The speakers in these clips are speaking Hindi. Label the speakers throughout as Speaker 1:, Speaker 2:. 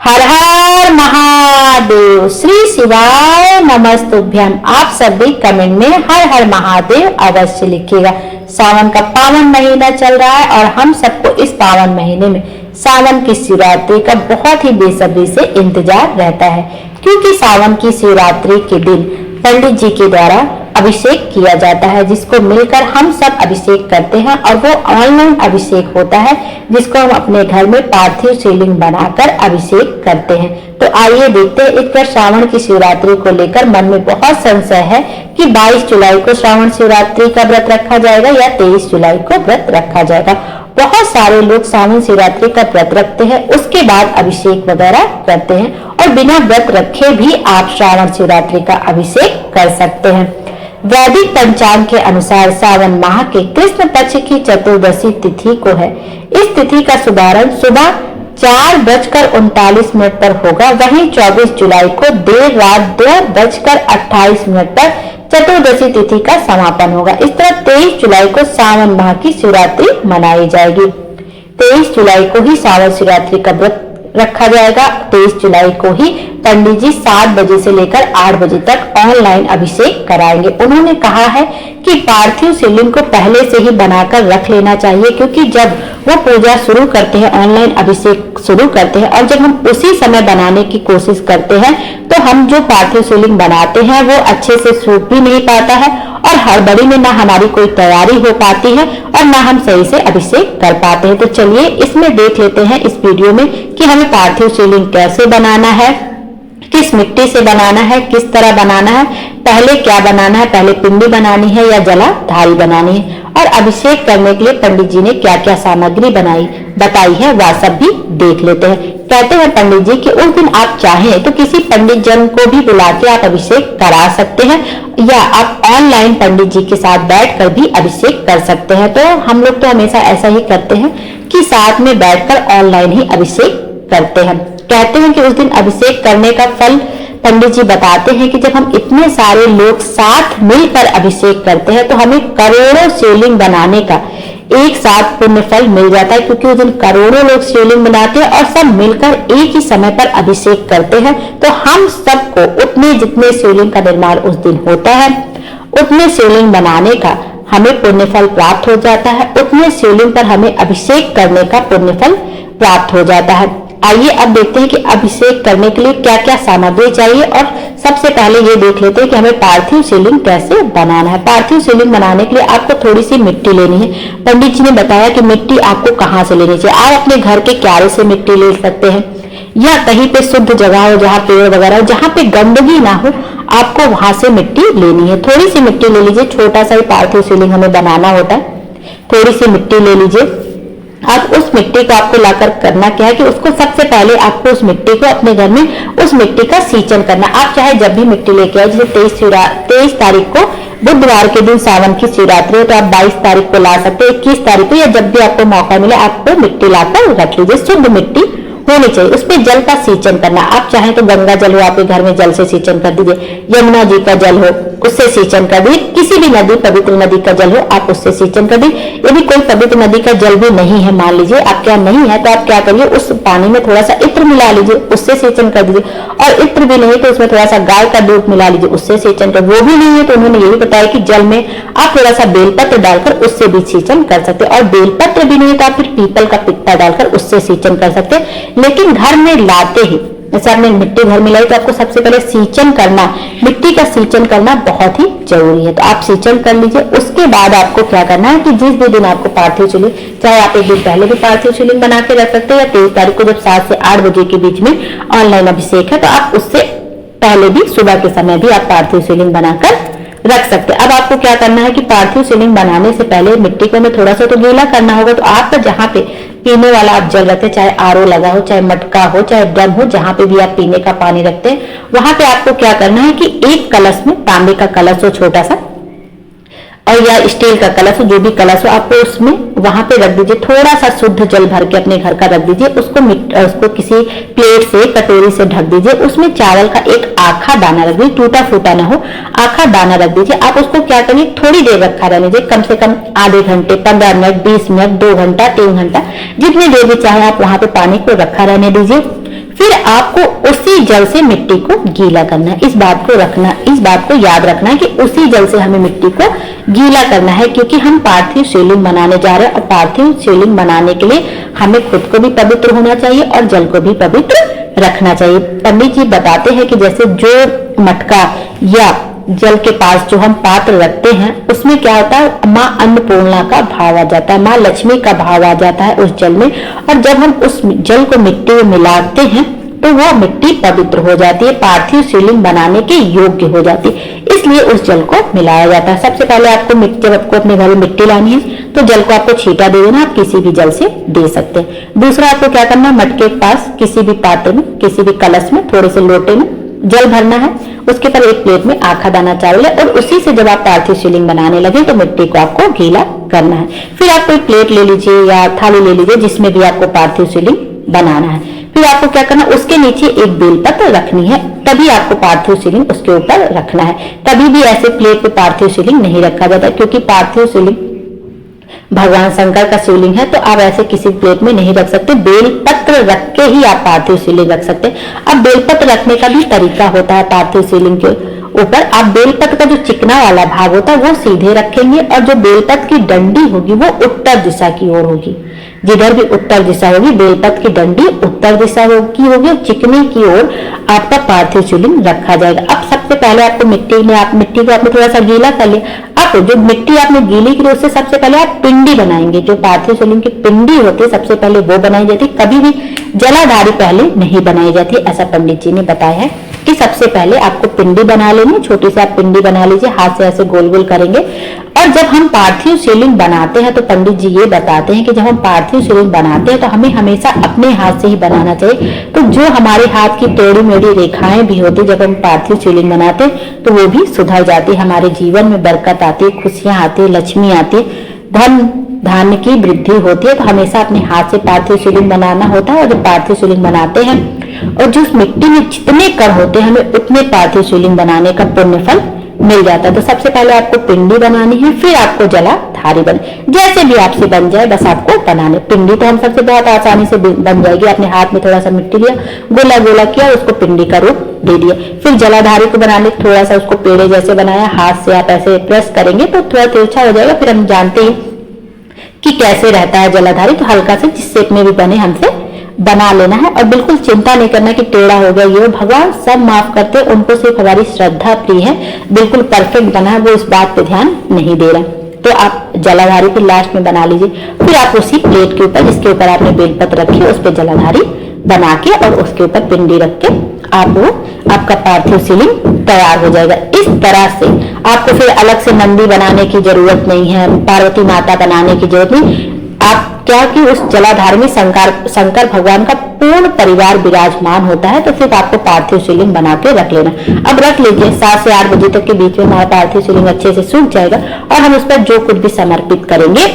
Speaker 1: हर हर महादेव। श्री शिवाय नमस्तुभ्यम। आप सभी कमेंट में हर हर महादेव अवश्य लिखिएगा। सावन का पावन महीना चल रहा है और हम सबको इस पावन महीने में सावन की शिवरात्रि का बहुत ही बेसब्री से इंतजार रहता है, क्योंकि सावन की शिवरात्रि के दिन पंडित जी के द्वारा अभिषेक किया जाता है, जिसको मिलकर हम सब अभिषेक करते हैं। और वो ऑनलाइन अभिषेक होता है, जिसको हम अपने घर में पार्थिव शिवलिंग बनाकर अभिषेक करते हैं। तो आइए देखते हैं। इस पर श्रावण की शिवरात्रि को लेकर मन में बहुत संशय है कि 22 जुलाई को श्रावण शिवरात्रि का व्रत रखा जाएगा या 23 जुलाई को व्रत रखा जाएगा। बहुत सारे लोग सावन शिवरात्रि का व्रत रखते हैं, उसके बाद अभिषेक वगैरह करते हैं, और बिना व्रत रखे भी आप श्रावण शिवरात्रि का अभिषेक कर सकते हैं। वैदिक पंचांग के अनुसार सावन माह के कृष्ण पक्ष की चतुर्दशी तिथि को है। इस तिथि का शुभारंभ सुबह 4:39 पर होगा। वहीं 24 जुलाई को देर रात 2:28 पर चतुर्दशी तिथि का समापन होगा। इस तरह 23 जुलाई को सावन माह की शिवरात्रि मनाई जाएगी। 23 जुलाई को ही सावन शिवरात्रि का व्रत रखा जाएगा। 23 जुलाई को ही पंडित जी 7 बजे से लेकर 8 बजे तक ऑनलाइन अभिषेक कराएंगे। उन्होंने कहा है कि पार्थिव शिवलिंग को पहले से ही बनाकर रख लेना चाहिए, क्योंकि जब वो पूजा शुरू करते हैं, ऑनलाइन अभिषेक शुरू करते हैं, और जब हम उसी समय बनाने की कोशिश करते हैं तो हम जो पार्थिव शिवलिंग बनाते हैं वो अच्छे से सूख भी नहीं पाता है, और हड़बड़ी में ना हमारी कोई तैयारी हो पाती है और ना हम सही से अभिषेक कर पाते हैं। तो चलिए इसमें देख लेते हैं इस वीडियो में कि हमें पार्थिव शिवलिंग कैसे बनाना है, किस मिट्टी से बनाना है, किस तरह बनाना है, पहले क्या बनाना है, पहले पिंडी बनानी है या जलाधारी बनानी है, और अभिषेक करने के लिए पंडित जी ने क्या क्या सामग्री बताई है वह सब भी देख लेते हैं। कहते हैं पंडित जी कि उस दिन आप चाहें तो किसी पंडित जन को भी बुला के आप अभिषेक करा सकते हैं, या आप ऑनलाइन पंडित जी के साथ बैठकर भी अभिषेक कर सकते हैं। तो हम लोग तो हमेशा ऐसा ही करते हैं कि साथ में बैठकर ऑनलाइन ही अभिषेक करते हैं। कहते हैं कि उस दिन अभिषेक करने का फल पंडित जी बताते हैं कि जब हम इतने सारे लोग साथ मिलकर अभिषेक करते हैं तो हमें करोड़ों शिवलिंग बनाने का एक साथ पुण्य फल मिल जाता है, क्योंकि उस दिन करोड़ों लोग शिवलिंग बनाते हैं और सब मिलकर एक ही समय पर अभिषेक करते हैं। तो हम सबको उतने जितने शिवलिंग का निर्माण उस दिन होता है, उतने शिवलिंग बनाने का हमें पुण्य फल प्राप्त हो जाता है, उतने शिवलिंग पर हमें अभिषेक करने का पुण्य फल प्राप्त हो जाता है। आइए अब देखते हैं कि अभिषेक करने के लिए क्या क्या सामग्री चाहिए, और सबसे पहले ये देख लेते हैं कि हमें पार्थिव शिवलिंग कैसे बनाना है। पार्थिव शिवलिंग बनाने के लिए आपको थोड़ी सी मिट्टी लेनी है। पंडित जी ने बताया कि मिट्टी आपको कहाँ से लेनी चाहिए। आप अपने घर के क्यारे से मिट्टी ले सकते हैं, या कहीं पे शुद्ध जगह हो जहाँ पेड़ वगैरह हो, जहाँ पे गंदगी ना हो, आपको वहां से मिट्टी लेनी है। थोड़ी सी मिट्टी ले लीजिए, छोटा सा ही पार्थिव शिवलिंग हमें बनाना होता है। थोड़ी सी मिट्टी ले लीजिए। अब उस मिट्टी को आपको लाकर करना क्या है कि उसको सबसे पहले आपको उस मिट्टी को अपने घर में उस मिट्टी का सींचन करना। आप चाहे जब भी मिट्टी लेके आए, जैसे 23 तारीख को बुधवार के दिन सावन की शिवरात्रि है, तो आप 22 तारीख को ला सकते हैं, 21 तारीख को, या जब भी आपको मौका मिले आपको मिट्टी लाकर रख लीजिए। शुद्ध मिट्टी होनी चाहिए। उस पर जल का सींचन करना। आप चाहें तो गंगा जल हो आपके घर में, जल से सींचन कर दीजिए, यमुना जी का जल हो उससे सींचन कर दीजिए, किसी भी नदी, पवित्र नदी का जल हो आप उससे सींचन कर दीजिए। यदि कोई पवित्र नदी का जल भी नहीं है, मान लीजिए आपके यहाँ नहीं है, तो आप क्या करिए, उस पानी में थोड़ा सा इत्र मिला लीजिए, उससे सींचन कर दीजिए। और इत्र भी नहीं तो उसमें थोड़ा सा गाय का दूध मिला लीजिए, उससे सींचन कर। वो भी नहीं है तो उन्होंने ये भी बताया कि जल में आप थोड़ा सा बेलपत्र डालकर उससे भी सींचन कर सकते हैं। और बेलपत्र भी नहीं तो आप फिर पीपल का पित्ता डालकर उससे सींचन कर सकते हैं। लेकिन घर में लाते ही, जैसे आपने मिट्टी घर में लाई, तो आपको सबसे पहले सींचन करना, मिट्टी का सींचन करना बहुत ही जरूरी है। तो आप सींचन कर लीजिए। उसके बाद आपको क्या करना है कि जिस भी दिन आपको पार्थिव शिवलिंग, चाहे आप एक दिन पहले भी पार्थिव शिवलिंग बना के रख सकते हैं, या 23 तारीख को जब 7 से 8 बजे के बीच में ऑनलाइन अभिषेक है, तो आप उससे पहले भी सुबह के समय भी आप पार्थिव शिवलिंग बनाकर रख सकते हैं। अब आपको क्या करना है कि पार्थिव शिवलिंग बनाने से पहले मिट्टी को हमें थोड़ा सा तो गीला करना होगा। तो आप जहाँ पे पीने वाला आप जल रखते हैं, चाहे आरओ लगा हो, चाहे मटका हो, चाहे ड्रम हो, जहाँ पे भी आप पीने का पानी रखते हैं, वहां पे आपको क्या करना है कि एक कलश में, तांबे का कलश हो छोटा सा, और या स्टील का कलश हो, जो भी कलश हो, आपको उसमें वहां पे रख दीजिए। थोड़ा सा शुद्ध जल भर के अपने घर का रख दीजिए। उसको किसी प्लेट से, कटोरी से ढक दीजिए। उसमें चावल का एक आखा दाना रख दीजिए, टूटा फूटा ना हो, आखा दाना रख दीजिए। आप उसको क्या करिए, थोड़ी देर रखा रहने दीजिए, कम से कम आधे घंटे, 15 मिनट, 20 मिनट, 2 घंटा, 3 घंटा, जितनी देर भी चाहे आप वहां पे पानी को रखा रहने दीजिए। फिर आपको उसी जल से मिट्टी को गीला करना है। इस बात को याद रखना है कि उसी जल से हमें मिट्टी को गीला करना है, क्योंकि हम पार्थिव शिवलिंग बनाने जा रहे हैं और पार्थिव शिवलिंग बनाने के लिए हमें खुद को भी पवित्र होना चाहिए और जल को भी पवित्र रखना चाहिए। पंडित जी बताते हैं कि जैसे जो मटका या जल के पास जो हम पात्र रखते हैं उसमें क्या होता है, माँ अन्नपूर्णा का भाव आ जाता है, माँ लक्ष्मी का भाव आ जाता है उस जल में। और जब हम उस जल को मिट्टी में मिलाते हैं तो वो मिट्टी पवित्र हो जाती है, पार्थिव शिवलिंग बनाने के योग्य हो जाती है, इसलिए उस जल को मिलाया जाता है। सबसे पहले आपको मिट्टी, जब आपको अपने घर में मिट्टी लानी है तो जल को आपको छींटा दे देना, आप किसी भी जल से दे सकते हैं। दूसरा आपको क्या करना, मटके के पास किसी भी पात्र में, किसी भी कलश में, थोड़े से लोटे में जल भरना है, उसके पर एक प्लेट में आखा दाना चावल है और उसी से जब आप पार्थिव शिवलिंग बनाने लगे तो मिट्टी को आपको गीला करना है। फिर आप कोई प्लेट ले लीजिए या थाली ले लीजिए जिसमें भी आपको पार्थिव शिवलिंग बनाना है। फिर आपको क्या करना, उसके नीचे एक बेलपत्र रखनी है, तभी आपको पार्थिव शिवलिंग उसके ऊपर रखना है। कभी भी ऐसे प्लेट पे पार्थिव शिवलिंग नहीं रखा जाता, क्योंकि पार्थिव शिवलिंग भगवान शंकर का शिवलिंग है, तो आप ऐसे किसी प्लेट में नहीं रख सकते। बेलपत्र रख के ही आप पार्थिव शिवलिंग रख सकते हैं। अब बेलपत्र रखने का भी तरीका होता है पार्थिव शिवलिंग के ऊपर। आप बेलपत्र का जो चिकना वाला भाग होता है वो सीधे रखेंगे और जो बेलपत्र की डंडी होगी वो उत्तर दिशा की ओर होगी। जिधर भी उत्तर दिशा होगी बेलपत्र की डंडी उत्तर दिशा की होगी और चिकने की ओर आपका पार्थिव शिवलिंग रखा जाएगा। अब सबसे पहले आपको मिट्टी को आपने थोड़ा सा गीला कर लिया। अब जो मिट्टी आपने गीली की उससे सबसे पहले आप पिंडी बनाएंगे। जो पार्थिव शिवलिंग की पिंडी होती है सबसे पहले वो बनाई जाती है, कभी भी जलाधारी पहले नहीं बनाई जाती। ऐसा पंडित जी ने बताया है कि सबसे पहले आपको पिंडी बना लेनी, छोटी सी आप पिंडी बना लीजिए, हाथ से ऐसे गोल गोल करेंगे। और जब हम पार्थिव शिवलिंग बनाते हैं तो पंडित जी ये बताते हैं कि जब हम पार्थिव शिवलिंग बनाते हैं तो हमें हमेशा अपने हाथ से ही बनाना चाहिए। तो जो हमारे हाथ की टेढ़ी मेढ़ी रेखाएं भी होती, जब हम पार्थिव शिवलिंग बनाते हैं तो वो भी सुधर जाती है, हमारे जीवन में बरकत आती है, खुशियां आती है, लक्ष्मी आती है, धन धान्य की वृद्धि होती है। तो हमेशा अपने हाथ से पार्थिव शिवलिंग बनाना होता है। और जब पार्थिव शिवलिंग बनाते हैं और जो उस मिट्टी में जितने कण होते हैं हमें उतने पार्थिव शिवलिंग बनाने का पुण्य फल मिल जाता है। तो सबसे पहले आपको पिंडी बनानी है, फिर आपको जलाधारी जैसे भी आपसे बन जाए बस आपको बनाने। पिंडी तो हम सबसे बहुत आसानी से बन जाएगी। अपने हाथ में थोड़ा सा मिट्टी लिया, गोला गोला किया, उसको पिंडी का रूप दे दिया। फिर जलाधारी को बनाने थोड़ा सा उसको पेड़े जैसे बनाया, हाथ से आप ऐसे प्रेस करेंगे तो थोड़ा तिरछा हो जाएगा। फिर हम जानते हैं कि कैसे रहता है जलाधारी, तो हल्का से जिस शेप में भी बने हमसे बना लेना है। और बिल्कुल चिंता नहीं करना कि टेढ़ा हो गया, ये भगवान सब माफ करते हैं, उनको सिर्फ हमारी श्रद्धा प्रिय है, बिल्कुल परफेक्ट बना है, वो इस बात पे ध्यान नहीं दे रहा। तो आप जलाधारी को लास्ट में बना लीजिए। फिर आप उसी प्लेट के ऊपर जिसके ऊपर आपने बेलपत्र रखी है उस पर जलाधारी बना के और उसके ऊपर पिंडी रख के आपका पार्थिव शिवलिंग तैयार हो जाएगा। इस तरह से आपको फिर अलग से नंदी बनाने की जरूरत नहीं है, पार्वती माता बनाने की जरूरत नहीं। आप क्या कि उस जलाधार में शंकर भगवान का पूर्ण परिवार विराजमान होता है। तो फिर आपको पार्थिव शिवलिंग बना के रख लेना। अब रख लीजिए, 7 से 8 बजे तक के बीच में हमारा पार्थिव शिवलिंग अच्छे से सूख जाएगा और हम उस पर जो कुछ भी समर्पित करेंगे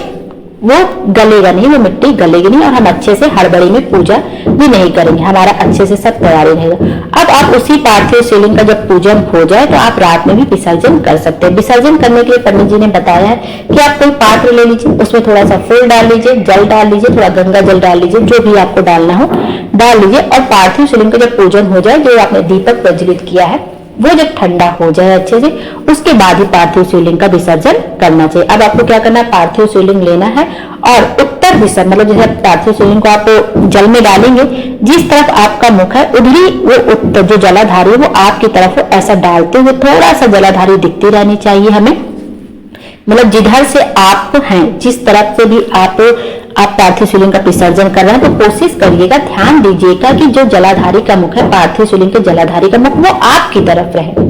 Speaker 1: वो गलेगा नहीं, वो मिट्टी गलेगी नहीं और हम अच्छे से हड़बड़ी में पूजा भी नहीं करेंगे, हमारा अच्छे से सब तैयारी रहेगा। अब आप उसी पार्थिव शिवलिंग का जब पूजन हो जाए तो आप रात में भी विसर्जन कर सकते हैं। विसर्जन करने के लिए पंडित जी ने बताया है कि आप कोई पात्र ले लीजिए, उसमें थोड़ा सा फूल डाल लीजिए, जल डाल लीजिए, थोड़ा गंगा जल डाल लीजिए, जो भी आपको डालना हो डाल लीजिए। और पार्थिव शिवलिंग का जब पूजन हो जाए, जो आपने दीपक प्रज्वलित किया है वो जब ठंडा हो जाए अच्छे से, उसके बाद ही पार्थिव शिवलिंग का विसर्जन करना चाहिए। अब आपको क्या करना है, पार्थिव शिवलिंग लेना है और उत्तर दिशा, मतलब जैसे पार्थिव शिवलिंग को आप जल में डालेंगे, जिस तरफ आपका मुख है उधरी वो उत्तर जो जलाधारी है वो आपकी तरफ ऐसा डालते हुए थोड़ा सा जलाधारी दिखती रहनी चाहिए हमें। मतलब जिधर से आप हैं, जिस तरफ से भी आप पार्थिव शिवलिंग का विसर्जन कर रहे हैं, तो कोशिश करिएगा, ध्यान दीजिएगा कि जो जलाधारी का मुख है, पार्थिव शिवलिंग के जलाधारी का मुख वो आपकी तरफ रहे,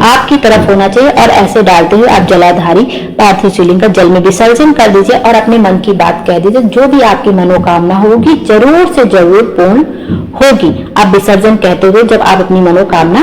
Speaker 1: आपकी तरफ होना चाहिए। और ऐसे डालते हुए आप जलाधारी पार्थिव शिवलिंग का जल में विसर्जन कर दीजिए और अपने मन की बात कह दीजिए। जो भी आपकी मनोकामना होगी जरूर से जरूर पूर्ण होगी। आप विसर्जन कहते हुए जब आप अपनी मनोकामना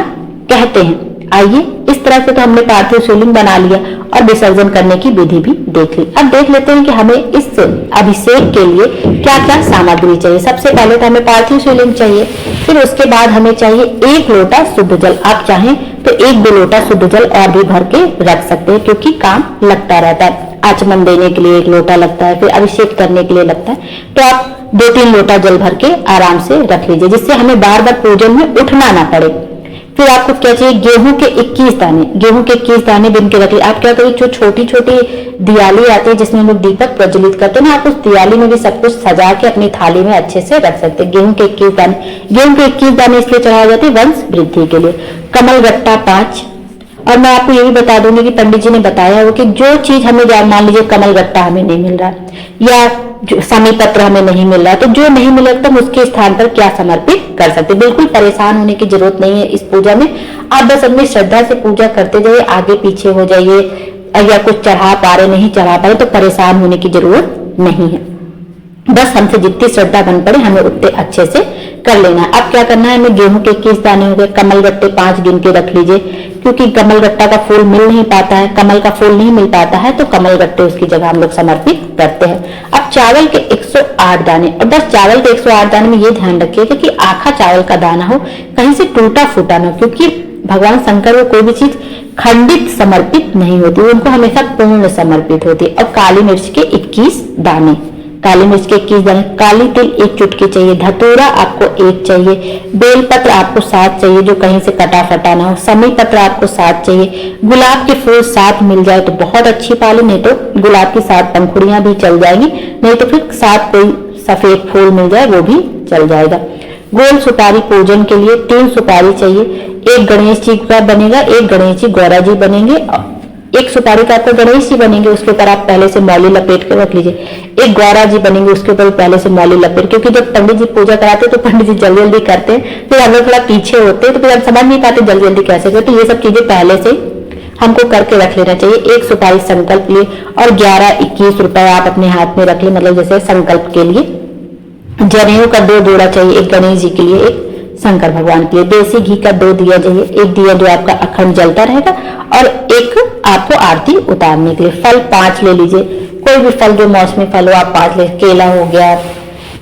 Speaker 1: कहते हैं। आइए, इस तरह से तो हमने पार्थिव शिवलिंग बना लिया और विसर्जन करने की विधि भी देख ली। अब देख लेते हैं कि हमें इस अभिषेक के लिए क्या क्या सामग्री चाहिए। सबसे पहले तो हमें पार्थिव शिवलिंग चाहिए, फिर उसके बाद हमें चाहिए 1 लोटा शुद्ध जल। आप चाहें तो 1-2 लोटा शुद्ध जल और भी भर के रख सकते हैं, क्योंकि काम लगता रहता है। आचमन देने के लिए 1 लोटा लगता है, फिर अभिषेक करने के लिए लगता है। तो आप 2-3 लोटा जल भर के आराम से रख लीजिए, जिससे हमें बार बार पूजन में उठना ना पड़े। फिर आपको क्या चाहिए, गेहूं के 21 दाने, गेहूं के 21 दाने बिन के रख लीजिए। आप क्या करिए, जो छोटी छोटी दियाली आती है जिसमें हम लोग दीपक प्रज्वलित करते हैं ना, आप उस दियाली में भी सब कुछ सजा के अपनी थाली में अच्छे से रख सकते हैं। गेहूं के 21 दाने, गेहूं के 21 दाने इसलिए चढ़ाए जाते हैं वंश वृद्धि के लिए। कमल गट्टा 5। और मैं आपको ये भी बता दूंगी कि पंडित जी ने बताया हो कि जो चीज हमें, मान लीजिए कमल गट्टा हमें नहीं मिल रहा या समी पत्र हमें नहीं मिल रहा, तो जो नहीं मिला तो हम उसके स्थान पर क्या समर्पित कर सकते। बिल्कुल परेशान होने की जरूरत नहीं है इस पूजा में। आप बस अपनी श्रद्धा से पूजा करते जाइए, आगे पीछे हो जाइए, या कुछ चढ़ा पा रहे नहीं चढ़ा पा रहे तो परेशान होने की जरूरत नहीं है। बस हमसे जितनी श्रद्धा बन पड़े हमें उतने अच्छे से कर लेना है। अब क्या करना है, हमें गेहूं के 21 दाने हो गए, कमल गट्टे 5 गिन के रख लीजिए, क्योंकि कमल गट्टा का फूल मिल नहीं पाता है, कमल का फूल नहीं मिल पाता है, तो कमल गट्टे उसकी जगह हम लोग समर्पित करते हैं। अब चावल के 108 दाने, और बस चावल के 108 दाने में ये ध्यान रखिएगा कि आखा चावल का दाना हो, कहीं से टूटा फूटा ना, क्योंकि भगवान शंकर को कोई भी चीज खंडित समर्पित नहीं होती, उनको हमेशा पूर्ण समर्पित होती है। और काली मिर्च के 21 दाने, काली मिर्च के 21 दाने, काली तिल 1 चुटकी चाहिए, धतूरा आपको 1 चाहिए, बेलपत्र आपको 7 चाहिए जो कहीं से कटा फटा ना हो, समी पत्र आपको 7 चाहिए, गुलाब के फूल 7 मिल जाए तो बहुत अच्छी पाली, नहीं तो गुलाब की 7 पंखुड़ियां भी चल जाएंगी, नहीं तो फिर 7 कोई सफेद फूल मिल जाए वो भी चल जाएगा। गोल सुपारी पूजन के लिए 3 सुपारी चाहिए, 1 गणेश जी का बनेगा, 1 गणेश जी गौरा जी बनेंगे, 1 सुपारी का आपको गणेश जी बनेंगे, उसके ऊपर आप पहले से मौली लपेट कर रख लीजिए। 1 गौरा जी बनेंगे, उसके ऊपर पहले से मौली लपेट, क्योंकि जब पंडित जी पूजा कराते हैं तो पंडित जी जल्दी जल्दी करते हैं, फिर हम लोग थोड़ा पीछे होते हैं, तो फिर हम समझ नहीं पाते जल्दी जल्दी कैसे करते। तो ये सब चीजें पहले से हमको करके रख लेना चाहिए। 1 सुपारी संकल्प लिए और 11-21 रुपए आप अपने हाथ में रख ले, मतलब जैसे संकल्प के लिए। जनेऊ का 2 जोड़ा चाहिए, 1 गणेश जी के लिए, 1 शंकर भगवान के लिए। देसी घी का 2 दिया चाहिए, 1 दिया जो आपका अखंड जलता रहेगा और 1 आपको आरती उतारने के लिए। फल 5 ले लीजिए, कोई भी फल जो मौसमी फल हो आप 5 ले, केला हो गया,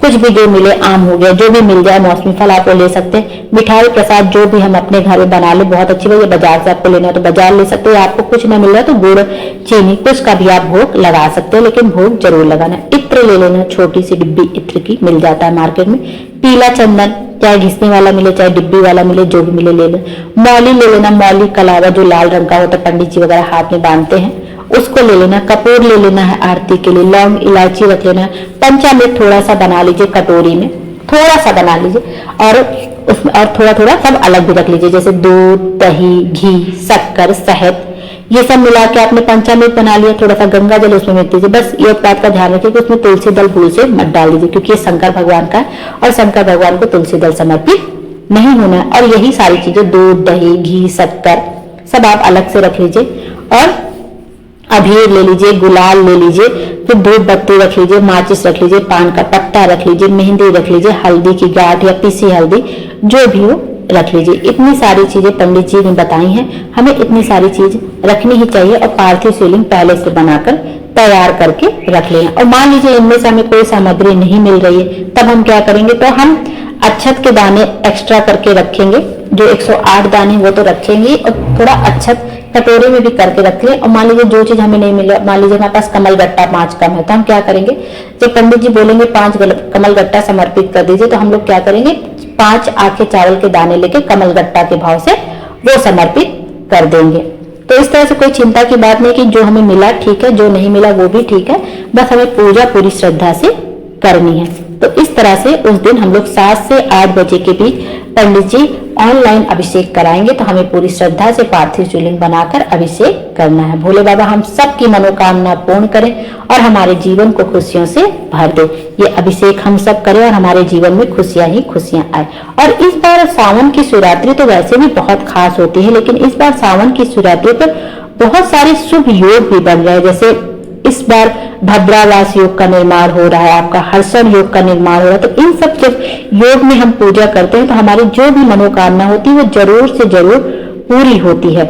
Speaker 1: कुछ भी जो मिले, आम हो गया, जो भी मिल जाए मौसमी फल आप वो ले सकते हैं। मिठाई प्रसाद जो भी हम अपने घर में बना ले बहुत अच्छी बात है, बाजार से आपको लेना है तो बाजार ले सकते हो, आपको कुछ ना मिल रहा है तो गुड़ चीनी कुछ का भी आप भोग लगा सकते हो, लेकिन भोग जरूर लगाना। इत्र ले लेना, छोटी सी डिब्बी इत्र की मिल जाता है मार्केट में। पीला चंदन, चाहे घिसने वाला मिले चाहे डिब्बी वाला मिले, जो भी मिले ले लो। मौली ले लेना, मौली कलावा जो लाल रंग का होता है, पंडित जी वगैरह हाथ में बांधते हैं, उसको ले लेना। कपूर ले लेना है आरती के लिए, लौंग इलायची रख लेना। पंचामृत थोड़ा सा बना लीजिए, कटोरी में थोड़ा सा बना लीजिए, और उसमें और थोड़ा थोड़ा सब अलग भी रख लीजिए, जैसे दूध, दही, घी, शक्कर, शहद, ये सब मिला के आपने पंचामृत बना लिया। थोड़ा सा गंगा जल उसमें मिल दीजिए। बस ये बात का ध्यान रखिए कि उसमें तुलसी दल भूल से मत डाल दीजिए, क्योंकि ये शंकर भगवान का है और शंकर भगवान को तुलसी दल समर्पित नहीं होना है। और यही सारी चीजें, दूध, दही, घी, शक्कर सब आप अलग से रख लीजिए। और अबीर ले लीजिए, गुलाल ले लीजिए, फिर धूप बत्ती रख लीजिए, माचिस रख लीजिए, पान का पत्ता रख लीजिए, मेहंदी रख लीजिए, हल्दी की गांठ या पीसी हल्दी जो भी हो रख लीजिए। इतनी सारी चीजें पंडित जी ने बताई हैं, हमें इतनी सारी चीज रखनी ही चाहिए। और पार्थिव शिवलिंग पहले से बनाकर तैयार करके रख लेना। और मान लीजिए इनमें से हमें कोई सामग्री नहीं मिल रही है, तब हम क्या करेंगे, तो हम अक्षत के दाने एक्स्ट्रा करके रखेंगे, जो 108 दाने वो तो रखेंगे, और थोड़ा अक्षत कटोरे में भी करके रख लें। और मान लीजिए जो चीज हमें नहीं मिला, मान लीजिए हमारे पास कमल गट्टा 5 कम है, तो हम क्या करेंगे, जब पंडित जी बोलेंगे 5 कमल गट्टा समर्पित कर दीजिए, तो हम लोग क्या करेंगे, 5 आखे चावल के दाने लेके कमल गट्टा के भाव से वो समर्पित कर देंगे। तो इस तरह से कोई चिंता की बात नहीं कि जो हमें मिला ठीक है, जो नहीं मिला वो भी ठीक है, बस हमें पूजा पूरी श्रद्धा से करनी है। तो इस तरह से उस दिन हम लोग 7 से 8 बजे के बीच पंडित जी ऑनलाइन अभिषेक कराएंगे, तो हमें पूरी श्रद्धा से पार्थिव शिवलिंग बनाकर अभिषेक करना है। भोले बाबा हम सबकी मनोकामना पूर्ण करें और हमारे जीवन को खुशियों से भर दे। ये अभिषेक हम सब करें और हमारे जीवन में खुशियां ही खुशियां आए। और इस बार सावन की शिवरात्रि तो वैसे भी बहुत खास होती है, लेकिन इस बार सावन की शिवरात्रि पर बहुत सारे शुभ योग भी बन रहे हैं। जैसे इस बार भद्रावास योग का निर्माण हो रहा है, आपका हर्षण योग का निर्माण हो रहा है। तो इन सब जब योग में हम पूजा करते हैं तो हमारी जो भी मनोकामना होती है वो जरूर से जरूर पूरी होती है।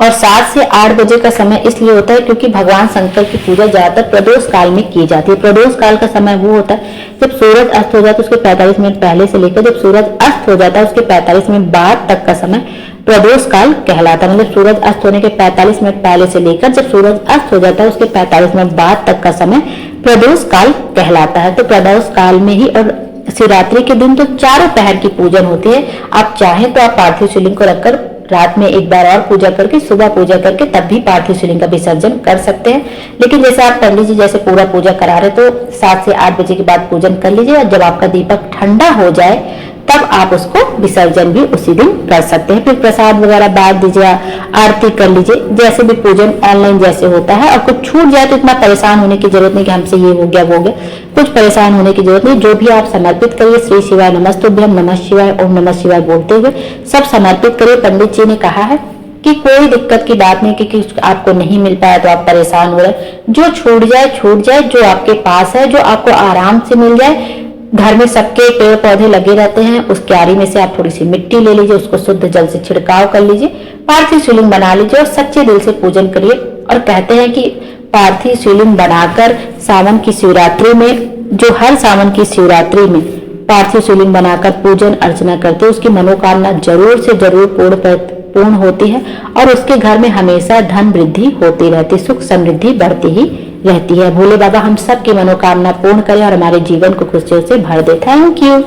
Speaker 1: और 7 से 8 बजे का समय इसलिए होता है क्योंकि भगवान शंकर की पूजा ज्यादातर प्रदोष काल में की जाती है। प्रदोष काल का समय वो होता है जब सूरज अस्त हो जाता है उसके 45 मिनट पहले से लेकर जब सूरज अस्त हो जाता है उसके 45 मिनट बाद तक का समय प्रदोष काल कहलाता है। मतलब सूरज अस्त होने के 45 मिनट पहले से लेकर जब सूरज अस्त हो जाता है उसके 45 मिनट बाद तक का समय प्रदोष काल कहलाता है। तो प्रदोष काल में ही और शिवरात्रि के दिन तो चारों पहर की पूजन होती है। आप चाहें तो आप पार्थिव शिवलिंग को रखकर रात में एक बार और पूजा करके सुबह पूजा करके तब भी पार्थिव शिवलिंग का विसर्जन कर सकते हैं। लेकिन जैसे आप पंडित जी जैसे पूरा पूजा करा रहे तो 7 से 8 बजे के बाद पूजन कर लीजिए और जब आपका दीपक ठंडा हो जाए तब आप उसको विसर्जन भी उसी दिन कर सकते हैं। फिर प्रसाद वगैरह बांट दीजिए, आरती कर लीजिए, जैसे भी पूजन ऑनलाइन जैसे होता है। और कुछ छूट जाए तो इतना परेशान होने की जरूरत नहीं कि हमसे ये हो गया वो हो गया, कुछ परेशान होने की जरूरत नहीं। जो भी आप समर्पित करिए श्री शिवाय नमस्तुभ्यम, नमः शिवाय, ओम नमः शिवाय बोलते हुए सब समर्पित करिए। पंडित जी ने कहा है कि कोई दिक्कत की बात नहीं कि आपको नहीं मिल पाया तो आप परेशान हो रहे, जो छूट जाए, जो आपके पास है, जो आपको आराम से मिल जाए। घर में सबके पेड़ पौधे लगे रहते हैं, उस क्यारी में से आप थोड़ी सी मिट्टी ले लीजिए, उसको शुद्ध जल से छिड़काव कर लीजिए, पार्थिव शिवलिंग बना लीजिए और सच्चे दिल से पूजन करिए। और कहते हैं कि पार्थिव शिवलिंग बनाकर सावन की शिवरात्रि में, जो हर सावन की शिवरात्रि में पार्थिव शिवलिंग बनाकर पूजन अर्चना करते हैं उसकी मनोकामना जरूर से जरूर पूर्ण होती है और उसके घर में हमेशा धन वृद्धि होती रहती, सुख समृद्धि बढ़ती ही रहती है। भोले बाबा हम सब की मनोकामना पूर्ण करें और हमारे जीवन को खुशियों से भर दे। Thank you.